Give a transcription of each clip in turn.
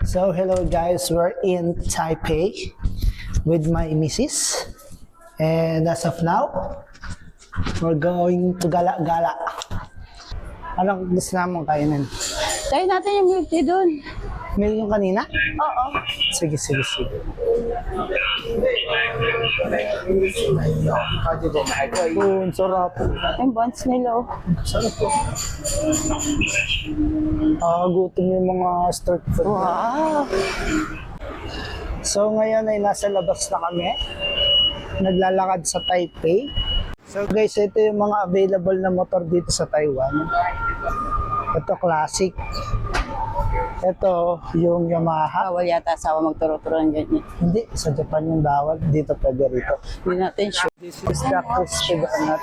So hello guys, we're in Taipei with my missus, and as of now, we're going to gala-gala. Anong gusto naman kainin? Tayo natin yung milk tea doon. Meal yung kanina? Oo. Sige. Oh, ang sarap. Yung buns nila. Oh. Sarap po. Gutom yung mga street food. Wow. So ngayon ay nasa labas na kami. Naglalakad sa Taipei. So guys, ito yung mga available na motor dito sa Taiwan. Ito classic. Ito yung Yamaha. Bawal yata asawa magturo-turo ng ganyan. Hindi, sa Japan yung bawal. Dito pwede rito. Hindi natin sure. This is the crispy donut.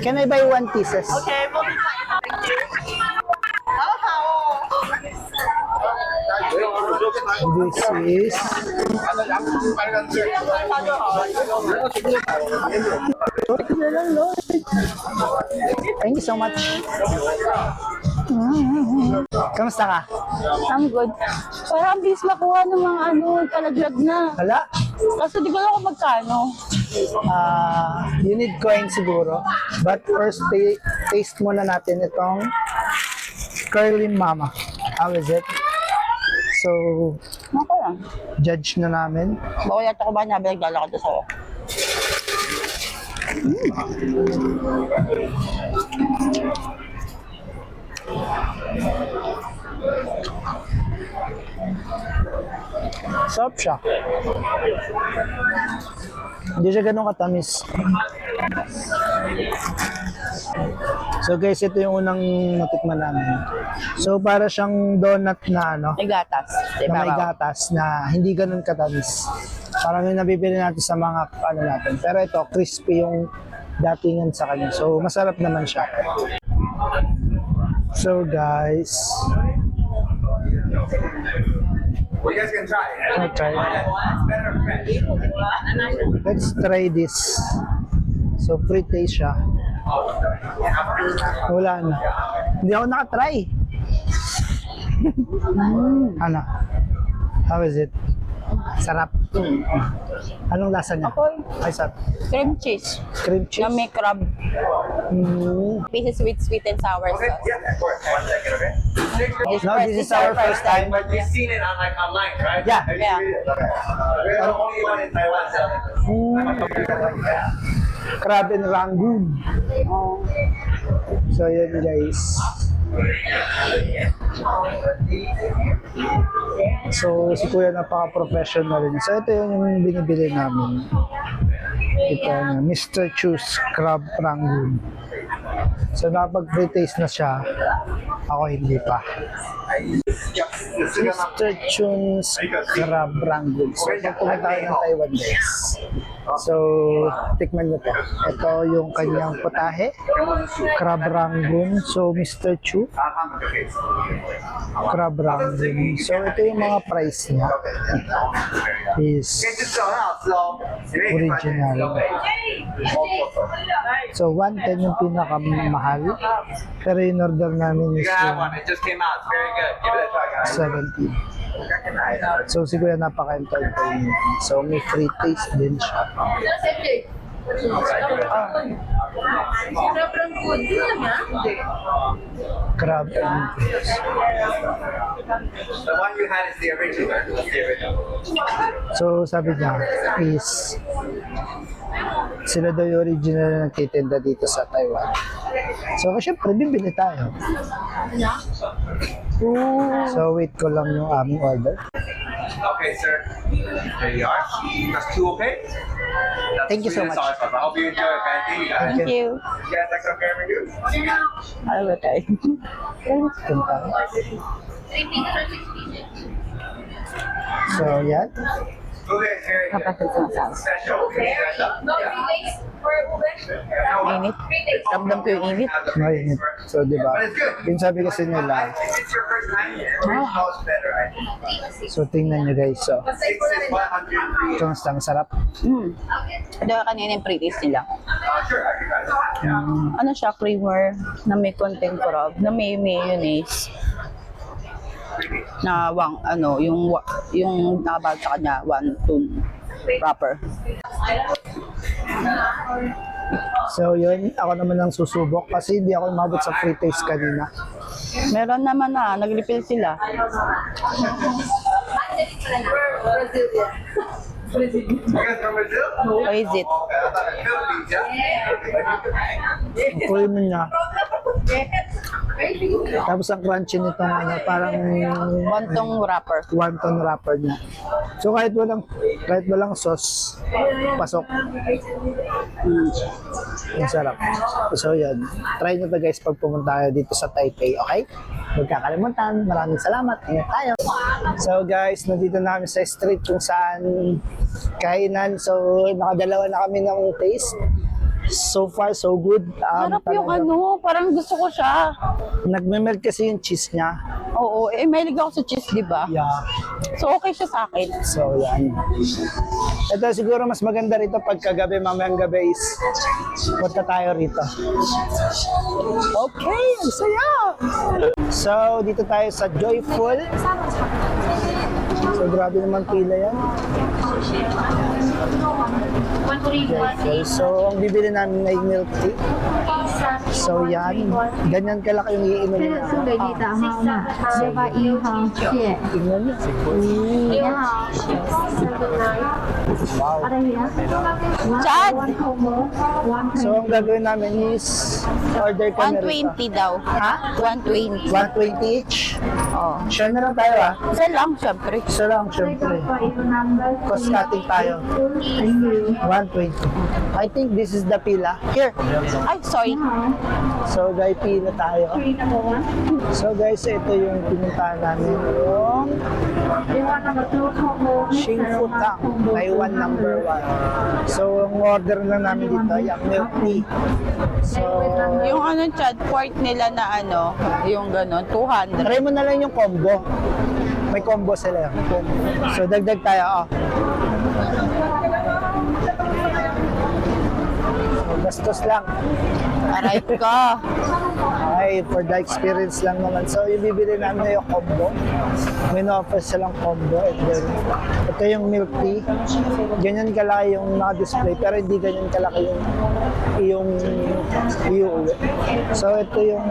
Can I buy one pieces? Okay, we'll be fine. Thank you. This is thank you so much. Kamusta ka? I'm good. Parang bilis makuha ng mga kalaglag na. Hala? Kaso di ko alam kung magkano. You need coin siguro. But first, taste muna natin itong Curly Mama. How is it? So, Maka lang. judge na namin. Bawal yata ko ba nabi naglalakad sa ako. Sarap siya. Hindi siya ganun katamis. So guys, ito yung unang natikman namin. So para siyang donut na May gatas. na may gatas na hindi ganun katamis. Parang yung nabibili natin sa mga natin. Pero ito, crispy yung datingan sa kanya. So masarap naman siya. So guys, Well, you guys can try it. I'll try. It's better fresh. Let's try this. So free taste siya. Wala na. Hindi ako nakatry. Ano? How is it? Sarap. Anong lasa niya? Okay. Ay, sarap. Cream cheese. Cream cheese. Na may crab. Pieces with sweet and sour Okay, sauce. yeah, of course. 1 second, okay? No, this is our first time. But you've seen it on like online, right? Yeah. Have you Yeah. seen it? Okay. We're the only one in Taiwan selling it. Crab and Rangoon. Oh. So, yun guys. So, si Kuya napaka-professional rin. So, ito yung binibili namin. Ito yung Mr. Chu's Crab Rangoon. So, napag-free taste na siya. Ako hindi pa. Mr. Chu's Crab Rangoon. So, pag pumunta tayo ng Taiwan guys. So, tikman nyo to. Ito yung kanyang putahe. Crab Rangoon. So, Mr. Chu. Crab Rangoon. So, ito yung mga price niya. Is original. So, 110 yung pinakamahal. Pero yung order namin is You can have one. It just came out. It's very good. Give it a try, guys. 70. So, siguro napaka-entertaining. So, may free taste din siya. Crab and fish. The one you had is the original. It's the original. So, sabi niya is sila daw yung original na nagtitinda dito sa Taiwan. So, syempre, bibili tayo. So, wait ko lang yung aming order. Okay, sir. There you are. That's 2, okay? That's Thank you so sweet and much. sour sauce. I hope you enjoy it, guys. Thank you, guys. Thank you. You guys, that's okay with you? Ano ba tayo? Punta. So, yan. Okay, very good. Kapatid sa asawa. Special. Okay, Init. Ramdam ko yung init. Mainit. So, di ba? Yung sabi kasi nila, If it's your first time here, original is better, right? so tingnan nyo guys. So, 6 is 100. kamusta? Masarap? Ito kanina yung pre-taste nila. Sure, I can guys. Ano siya, creamer na may konting crab, na may mayonnaise. na yung nakabag sa kanya, wonton wrapper. So yun, ako naman ang susubok kasi hindi ako umabot sa free taste kanina. Meron naman na, naglipil sila. You guys from Brazil? What is it? Okay, I thought Philippines, yeah? Creamy niya. Tapos ang crunchy nitong ano, parang Wontong wrapper. wonton wrapper niya. So kahit walang sauce, pasok. Ang sarap. So yan, try nyo to guys pag pumunta kayo dito sa Taipei, okay? Huwag kakalimutan. Maraming salamat. Ingat tayo. So guys, nandito na kami sa street kung saan kainan. So nakadalawa na kami ng taste. So far, so good. Sarap yung ano, parang gusto ko siya. Nagme-melt kasi yung cheese niya. Oo, mahilig ako sa cheese, di ba? Yeah. So okay siya sa akin. So yan. Ito siguro mas maganda rito pagkagabi, mamayang gabi is punta tayo rito. Okay, ang saya! So dito tayo sa Joyful. So grabe naman pila yan. Joyful. So ang bibili namin ay milk tea. So yan, ganyan kalaki yung iinom 这 niya. 个送给你的号码681号，谢。 Tingnan niyo. 你好， Wow. Ada ya? Chad! One combo, one So ang gagawin namin is order kami rito. 120 daw. Ha? 120. 120 each. Oh. Share na lang tayo ah. Isa lang, syempre. Isa lang syempre. for your number. Cost cutting tayo. Thank you. 120. I think this is the pila. Here. Ay, sorry. So guys, pila tayo. Three number one. So guys, ito yung pinuntahan namin. Yung You want number two combo? Shing Futang, Taiwan number 1. So ang order na namin dito, yung milk tea. So, Yung ano, Chad, quart nila na ano, yung gano'n, 200. try mo na lang yung combo. May combo sila. So dagdag tayo. Oh. So, bastos lang. Aray ka. Ay, for the experience lang naman. So, yung bibili namin na yung combo. May na-offer silang combo. And then, ito yung milk tea. Ganyan kalaki yung naka-display. Pero hindi ganyan kalaki yung iuwi. So, ito yung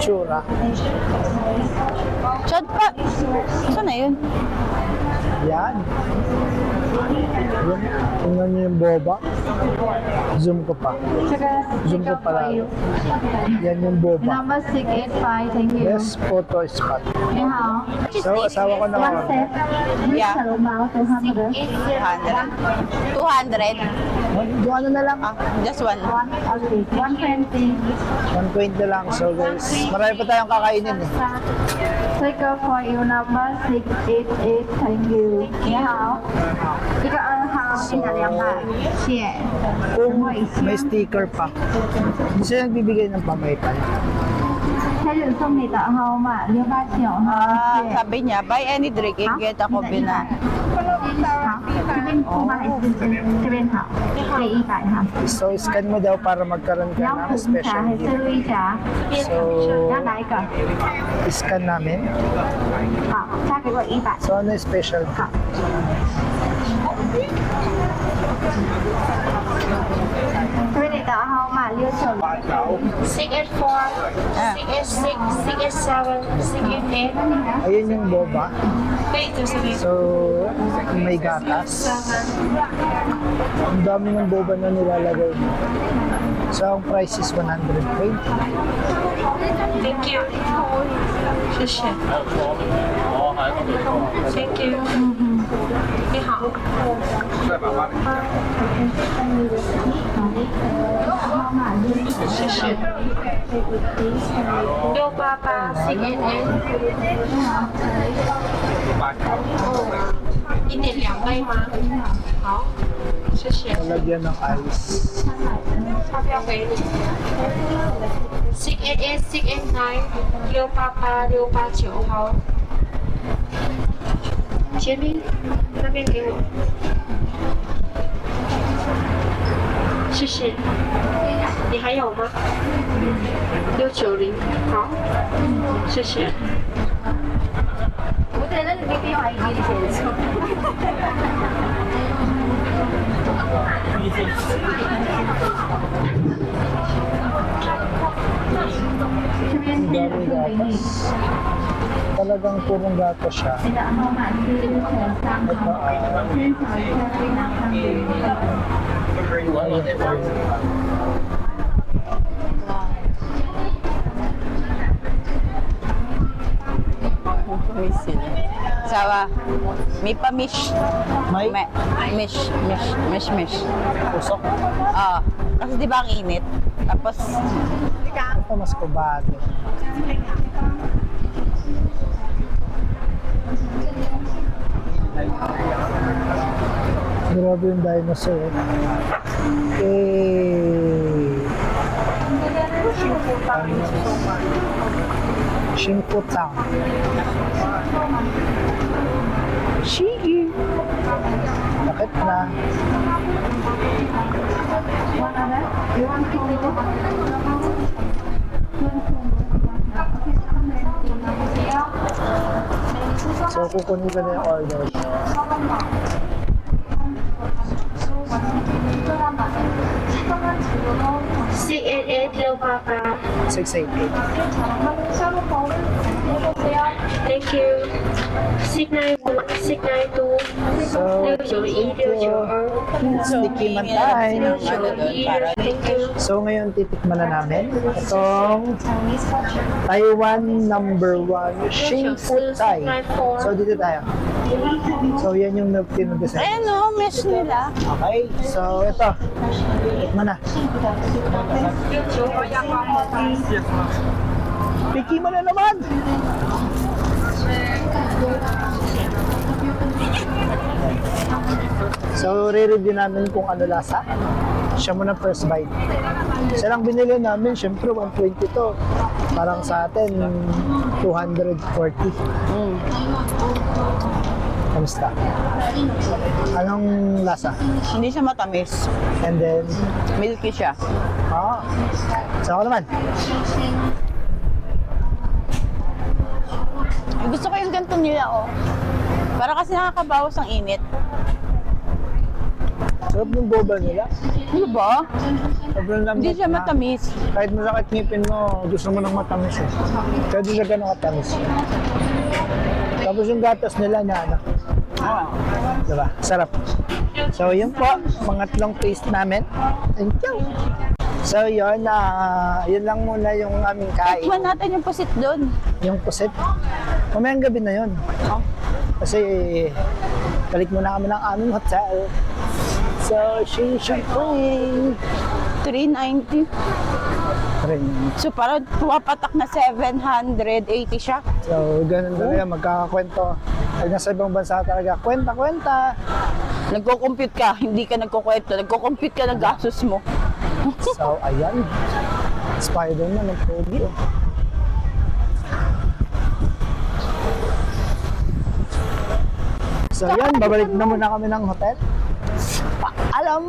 tsura. Chad pa. Saan na yun? Yan. Yan. Tingnan niyo yung boba. Zoom ko pa. Zoom ko pa lang. Yan yung boba. Number 685, thank you. Yes, photo spot. 你好 So, asawa ko na，one set. Yeah. 小笼包200。 200. 200. Yung ano na lang. Ah, just one. 120。 120 lang. So guys, marami pa tayong kakainin eh. Take for you number 688, thank you。你好，一个2号，一个2百，谢。 Kung may sticker pa. Hindi sila nagbibigay ng pamaypan. 他是送你的号码689号， Ah, 谢。 sabi niya, buy any drink, you get a coffee na. 好，这边出发还是这边好？对，100哈。 So scan mo daw para magkaroon 你 ka 要 ng 红茶 special 还是 gift. 绿茶？ So, 你要哪一个？ scan namin. 好，加给我100。 So ano yung special gift? 这是你的号码696。 684, 686, 687, 688. Ayun yung boba. Wait, there's a So, may gatas. Ang dami ng boba na nilalagay mo. So, ang price is 120. Thank you. 谢谢。Thank you. 你好。谢谢。688 688。1.2杯吗？好，谢谢。 Lagyan ng ice. 发票给你。688 689 688 689好。前面那边给我。谢谢。你还有吗？690，好，谢谢。 Buti na lang nagbibigay yung ID ni Celso. Ang daming gatas. Talagang purong gatas siya. Ito, Miss sila. Sawa. May pa-mish. May Mish. usok. Ah, kasi di ba ang init? Tapos, Ito mas kubado. Grabe yung dinosaur. Shimputang. Shigi. Bakit na? So, kukunin ko na yung order ko. C8868. 688. Thank you. 692. So, sticky man tayo. Thank you. So, ngayon titikman na namin itong Taiwan #1 Shingfu Thai. So, dito tayo. So, yan yung milk tea na design. ayan o, mesh nila. Okay, so ito. Tikman na. Piki mo na naman! So, re-review namin kung ano lasa. Siya muna first bite. Siya lang binili namin, syempre 120 to. Parang sa atin, 240. Kamusta? Anong lasa? Hindi siya matamis. And then, Milky siya. so ako naman. Gusto ko yung ganito nila, oh. Para kasi nakakabawas ang init. Sarap ng boba nila. Ano ba? Sobrang lambot Hindi siya na. matamis. Kahit masakit ngipin mo, gusto mo ng matamis eh. Kaya di siya ganun katamis. Tapos yung gatas nila na ano. Diba? Sarap. So yun po, pangatlong taste namin. Thank you. So yun, yun lang muna yung aming kain. Tikman natin yung pusit doon. Yung pusit. Mamayang gabi na yun. Kasi balik muna kami ng aming hotel. So, Shinshumping. 390. So parang pumapatak na 780 siya. So, ganun talaga, magkakakwento. Pag nasa ibang bansa talaga, kwenta-kwenta. Nagko-compute ka, hindi ka nagkukwento. Nagko-compute ka ng gastos mo. So, ayan. Spider-Man, ang pogi. So, ayan, babalik na muna kami ng hotel. Alam